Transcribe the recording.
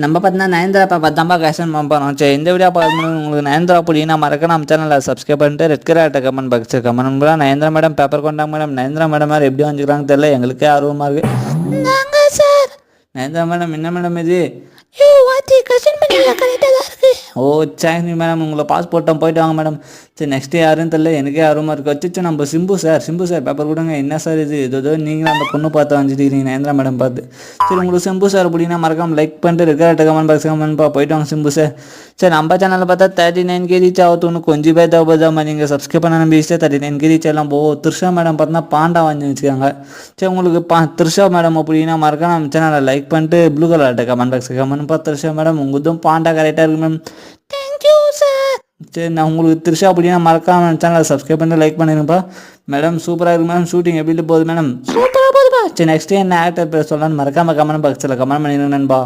நம்ம பார்த்தீங்கன்னா நயன்தாரா பாப்பா தான்ப்பா கேஷன் போகிறோம். சரி இந்த வீடியோ பார்க்கணும் உங்களுக்கு நயன்தாரா பிடினா மறக்க நம்ம சேனலில் சப்ஸ்கிரைப் பண்ணிட்டு red colour comment box comment பண்ணலாம். நயன்தாரா மேடம் பேப்பர் கொண்டாங்க மேடம். நயன்தாரா மேடம் மாதிரி எப்படி வந்துக்கிறாங்க தெரியல, எங்களுக்கே ஆர்வமாக இருக்குது. நாங்கள் சார் நயன்தாரா மேடம் என்ன மேடம் இது? யோ வாத்தி கஷன் பண்ணியா கரெக்டாக தான் இருக்கு. ஓ தேங்க்யூ மேடம், உங்களை பாஸ்போர்ட்டும் போயிட்டு வாங்க மேடம். சரி நெக்ஸ்ட்டு யாருன்னு தெரியல, எனக்கே ஆர்வமாக இருக்குது. வச்சு நம்ம சிம்பு சார் பேப்பர் கொடுங்க. என்ன சார் இது ஏதோ நீங்களும் அந்த பொண்ணு பார்த்து வந்துட்டுக்கிறீங்க நயன்தாரா மேடம் பார்த்து. சரி உங்களுக்கு சிம்பு சார் அப்படின்னா மறக்காம லைக் பண்ணிட்டு இருக்கிற கமெண்ட் பாக்ஸ் கமெண்ட்ப்பா போயிட்டு வாங்க சிம்பு சார். சரி நம்ம சேனலில் பார்த்தா 39K ரீச் ஆகுதுன்னு கொஞ்சம் பேர் தேவைப்படாம நீங்கள் சப்ஸ்கிரைப் பண்ண நம்பிச்சு 39K ரீச் எல்லாம் த்ரிஷா மேடம் பார்த்தீங்கன்னா பாண்டா வாங்கி வச்சுக்காங்க. சரி உங்களுக்கு த்ரிஷா மேடம் அப்படின்னா மறக்காம நம்ம சேனலை லைக் பண்ணிட்டு ப்ளூ கலர் கமெண்ட் பாக்ஸ் கமெண்ட்ப்பா. த்ரிஷா மேடம் உங்களுக்கும் பாண்டா கரெக்டாக இருக்கு மேம். Thank you sir. சரி நான் உங்களுக்கு த்ரிஷா அப்படின்னா மறக்காம சேனலை சப்ஸ்கிரைப் பண்ணி லைக் பண்ணிருப்பா. மேடம் சூப்பராக இருக்கு மேடம், ஷூட்டிங் எப்படி போகுது மேடம்? சூப்பராக போதுப்பா. சரி நெக்ஸ்ட் என்ன ஆக்டர் பேர் சொல்லலான்னு மறக்காம கமெண்ட் பாக்ஸில் கமெண்ட் பண்ணிடுங்க நண்பா.